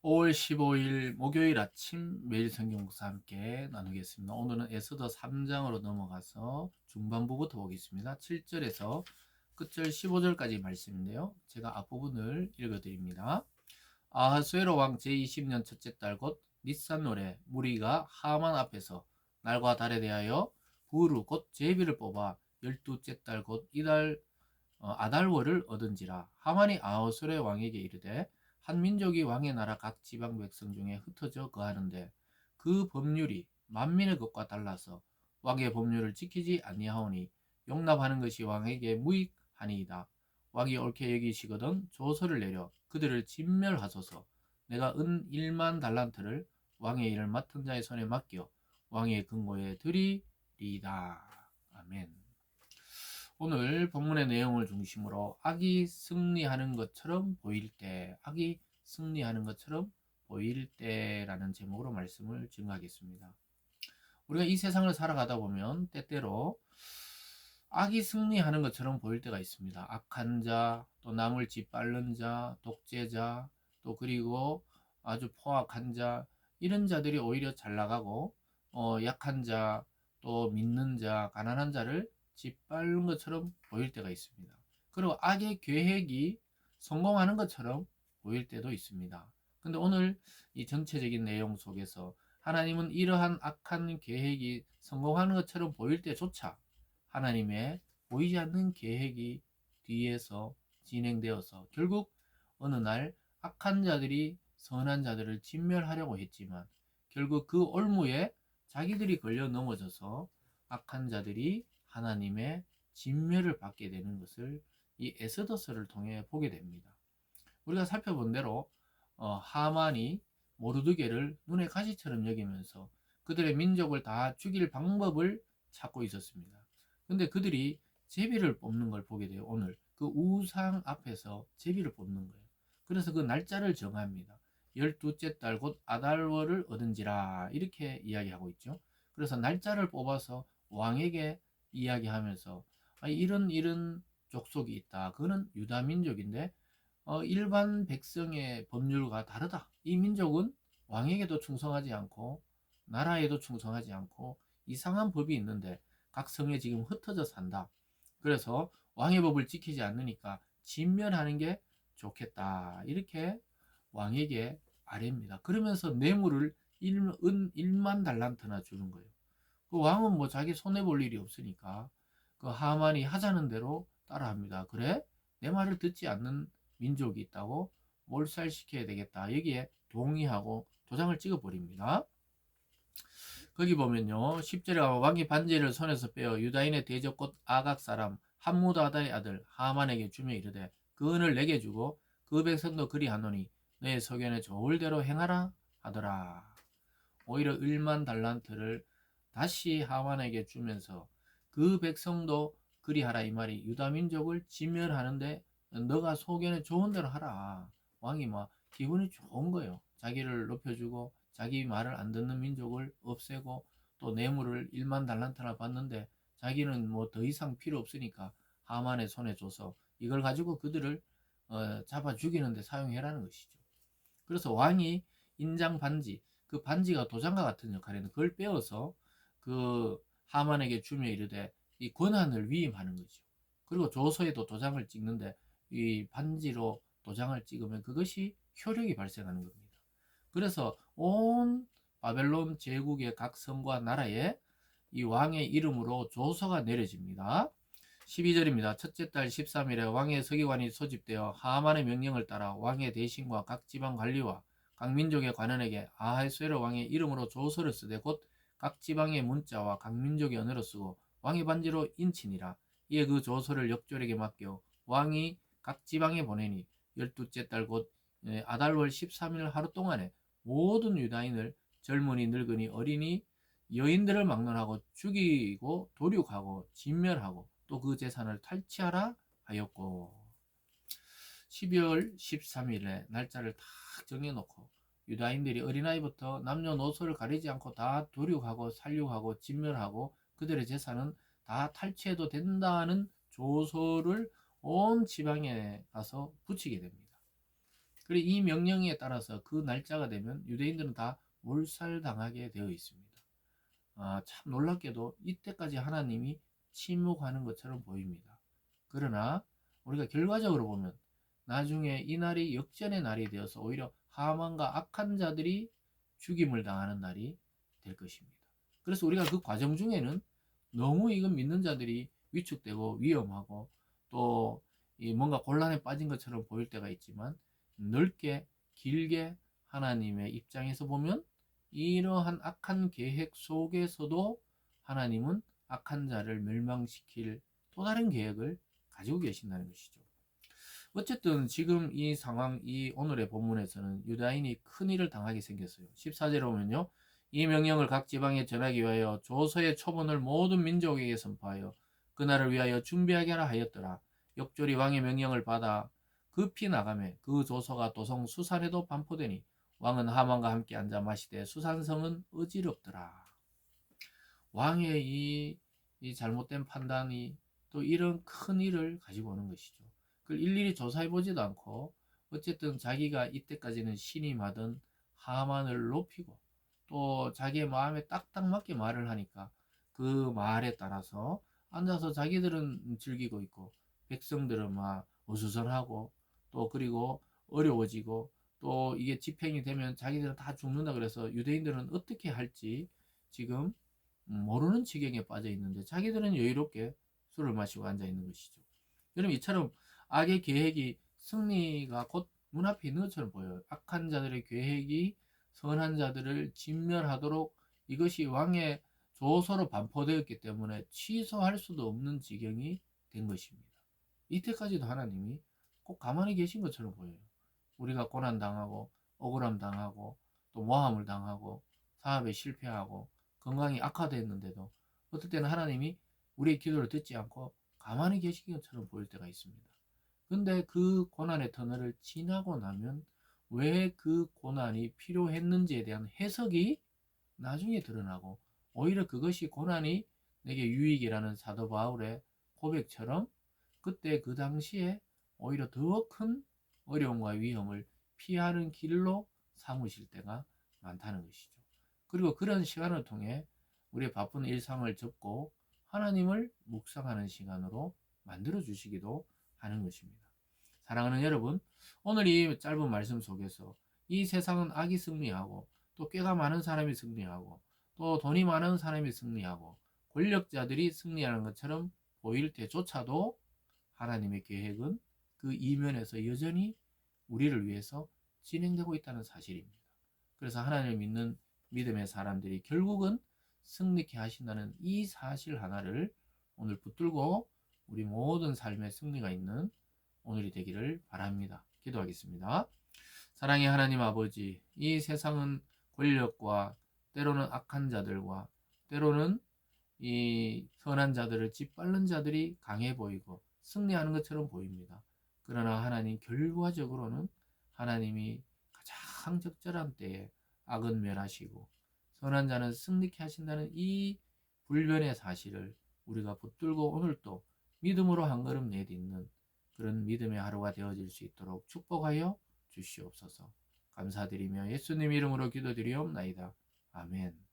5월 15일 목요일 아침 매일 성경 묵상 함께 나누겠습니다. 오늘은 에스더 3장으로 넘어가서 중반부부터 보겠습니다. 7절에서 끝절 15절까지 말씀인데요. 제가 앞부분을 읽어드립니다. 아하수에로 왕 제20년 첫째 달 곧 닛산월에 무리가 하만 앞에서 날과 달에 대하여 부르 곧 제비를 뽑아 12째 달 곧 이달 아달월을 얻은지라. 하만이 아하수에로 왕에게 이르되 한 민족이 왕의 나라 각 지방 백성 중에 흩어져 거하는데 그 법률이 만민의 것과 달라서 왕의 법률을 지키지 아니하오니 용납하는 것이 왕에게 무익하니이다. 왕이 옳게 여기시거든 조서를 내려 그들을 진멸하소서. 내가 은 1만 달란트를 왕의 일을 맡은 자의 손에 맡겨 왕의 근고에 드리리이다. 아멘. 오늘 본문의 내용을 중심으로 악이 승리하는 것처럼 보일 때, 악이 승리하는 것처럼 보일 때라는 제목으로 말씀을 증거하겠습니다. 우리가 이 세상을 살아가다 보면 때때로 악이 승리하는 것처럼 보일 때가 있습니다. 악한 자, 또 남을 짓밟는 자, 독재자, 또 그리고 아주 포악한 자, 이런 자들이 오히려 잘 나가고 약한 자, 또 믿는 자, 가난한 자를 짓밟는 것처럼 보일 때가 있습니다. 그리고 악의 계획이 성공하는 것처럼 보일 때도 있습니다. 근데 오늘 이 전체적인 내용 속에서 하나님은 이러한 악한 계획이 성공하는 것처럼 보일 때조차 하나님의 보이지 않는 계획이 뒤에서 진행되어서 결국 어느 날 악한 자들이 선한 자들을 진멸하려고 했지만 결국 그 올무에 자기들이 걸려 넘어져서 악한 자들이 하나님의 진멸을 받게 되는 것을 이 에스더서를 통해 보게 됩니다. 우리가 살펴본 대로 하만이 모르드게를 눈의 가시처럼 여기면서 그들의 민족을 다 죽일 방법을 찾고 있었습니다. 근데 그들이 제비를 뽑는 걸 보게 돼요. 오늘 그 우상 앞에서 제비를 뽑는 거예요. 그래서 그 날짜를 정합니다. 12째 달 곧 아달월을 얻은지라 이렇게 이야기하고 있죠. 그래서 날짜를 뽑아서 왕에게 이야기하면서 이런 족속이 있다. 그거는 유다 민족인데 일반 백성의 법률과 다르다. 이 민족은 왕에게도 충성하지 않고 나라에도 충성하지 않고 이상한 법이 있는데 각 성에 지금 흩어져 산다. 그래서 왕의 법을 지키지 않으니까 진멸하는 게 좋겠다. 이렇게 왕에게 아뢰입니다. 그러면서 뇌물을 은 1만 달란트나 주는 거예요. 그 왕은 뭐 자기 손해볼 일이 없으니까 그 하만이 하자는 대로 따라합니다. 그래? 내 말을 듣지 않는 민족이 있다고 몰살시켜야 되겠다. 여기에 동의하고 도장을 찍어버립니다. 거기 보면요. 10절에 가면 왕이 반지를 손에서 빼어 유다인의 대적 곧 아각 사람 함무다다의 아들 하만에게 주며 이르되 그 은을 내게 주고 그 백성도 그리하노니 내 소견에 좋을 대로 행하라 하더라. 오히려 1만 달란트를 다시 하만에게 주면서 그 백성도 그리하라 이 말이 유다 민족을 진멸하는데 너가 소견에 좋은 대로 하라. 왕이 막 기분이 좋은 거예요. 자기를 높여주고 자기 말을 안 듣는 민족을 없애고 또 뇌물을 1만 달란트나 받는데 자기는 뭐 더 이상 필요 없으니까 하만의 손에 줘서 이걸 가지고 그들을 잡아 죽이는데 사용해라는 것이죠. 그래서 왕이 인장 반지, 그 반지가 도장과 같은 역할인데 그걸 빼어서 그 하만에게 주며 이르되 이 권한을 위임하는 거죠. 그리고 조서에도 도장을 찍는데 이 반지로 도장을 찍으면 그것이 효력이 발생하는 겁니다. 그래서 온 바벨론 제국의 각 성과 나라에 이 왕의 이름으로 조서가 내려집니다. 12절입니다. 첫째 달 13일에 왕의 서기관이 소집되어 하만의 명령을 따라 왕의 대신과 각 지방 관리와 각 민족의 관원에게 아하수에로 왕의 이름으로 조서를 쓰되 곧 각 지방의 문자와 각 민족의 언어로 쓰고 왕의 반지로 인치니라. 이에 그 조서를 역졸에게 맡겨 왕이 각 지방에 보내니 12째 달 곧 아달월 13일 하루 동안에 모든 유다인을 젊은이 늙은이 어린이 여인들을 막론하고 죽이고 도륙하고 진멸하고 또 그 재산을 탈취하라 하였고 12월 13일에 날짜를 딱 정해놓고 유다인들이 어린아이부터 남녀노소를 가리지 않고 다 도륙하고 살육하고 진멸하고 그들의 재산은 다 탈취해도 된다는 조서를 온 지방에 가서 붙이게 됩니다. 그리고 이 명령에 따라서 그 날짜가 되면 유대인들은 다 몰살당하게 되어 있습니다. 참 놀랍게도 이때까지 하나님이 침묵하는 것처럼 보입니다. 그러나 우리가 결과적으로 보면 나중에 이 날이 역전의 날이 되어서 오히려 하만과 악한 자들이 죽임을 당하는 날이 될 것입니다. 그래서 우리가 그 과정 중에는 너무 이건 믿는 자들이 위축되고 위험하고 또 뭔가 곤란에 빠진 것처럼 보일 때가 있지만 넓게 길게 하나님의 입장에서 보면 이러한 악한 계획 속에서도 하나님은 악한 자를 멸망시킬 또 다른 계획을 가지고 계신다는 것이죠. 어쨌든 지금 이 상황, 이 오늘의 본문에서는 유다인이 큰 일을 당하게 생겼어요. 14절에 보면요. 이 명령을 각 지방에 전하기 위하여 조서의 초본을 모든 민족에게 선포하여 그날을 위하여 준비하게 하라 하였더라. 역졸이 왕의 명령을 받아 급히 나가매 그 조서가 도성 수산에도 반포되니 왕은 하만과 함께 앉아 마시되 수산성은 어지럽더라. 왕의 이 잘못된 판단이 또 이런 큰 일을 가지고 오는 것이죠. 그걸 일일이 조사해 보지도 않고 어쨌든 자기가 이때까지는 신임하던 하만을 높이고 또 자기의 마음에 딱딱 맞게 말을 하니까 그 말에 따라서 앉아서 자기들은 즐기고 있고 백성들은 막 어수선하고 또 그리고 어려워지고 또 이게 집행이 되면 자기들은 다 죽는다 그래서 유대인들은 어떻게 할지 지금 모르는 지경에 빠져 있는데 자기들은 여유롭게 술을 마시고 앉아 있는 것이죠. 여러분 이처럼 악의 계획이 승리가 곧 문 앞에 있는 것처럼 보여요. 악한 자들의 계획이 선한 자들을 진멸하도록 이것이 왕의 조서로 반포되었기 때문에 취소할 수도 없는 지경이 된 것입니다. 이때까지도 하나님이 꼭 가만히 계신 것처럼 보여요. 우리가 고난 당하고 억울함 당하고 또 모함을 당하고 사업에 실패하고 건강이 악화됐는데도 어떨 때는 하나님이 우리의 기도를 듣지 않고 가만히 계신 것처럼 보일 때가 있습니다. 근데 그 고난의 터널을 지나고 나면 왜 그 고난이 필요했는지에 대한 해석이 나중에 드러나고 오히려 그것이 고난이 내게 유익이라는 사도 바울의 고백처럼 그때 그 당시에 오히려 더 큰 어려움과 위험을 피하는 길로 삼으실 때가 많다는 것이죠. 그리고 그런 시간을 통해 우리의 바쁜 일상을 접고 하나님을 묵상하는 시간으로 만들어 주시기도 하는 것입니다. 사랑하는 여러분, 오늘 이 짧은 말씀 속에서 이 세상은 악이 승리하고 또 꾀가 많은 사람이 승리하고 또 돈이 많은 사람이 승리하고 권력자들이 승리하는 것처럼 보일 때조차도 하나님의 계획은 그 이면에서 여전히 우리를 위해서 진행되고 있다는 사실입니다. 그래서 하나님을 믿는 믿음의 사람들이 결국은 승리케 하신다는 이 사실 하나를 오늘 붙들고 우리 모든 삶의 승리가 있는 오늘이 되기를 바랍니다. 기도하겠습니다. 사랑의 하나님 아버지, 이 세상은 권력과 때로는 악한 자들과 때로는 이 선한 자들을 짓밟는 자들이 강해 보이고 승리하는 것처럼 보입니다. 그러나 하나님 결과적으로는 하나님이 가장 적절한 때에 악은 멸하시고 선한 자는 승리케 하신다는 이 불변의 사실을 우리가 붙들고 오늘 또 믿음으로 한 걸음 내딛는 그런 믿음의 하루가 되어질 수 있도록 축복하여 주시옵소서. 감사드리며 예수님 이름으로 기도드리옵나이다. 아멘.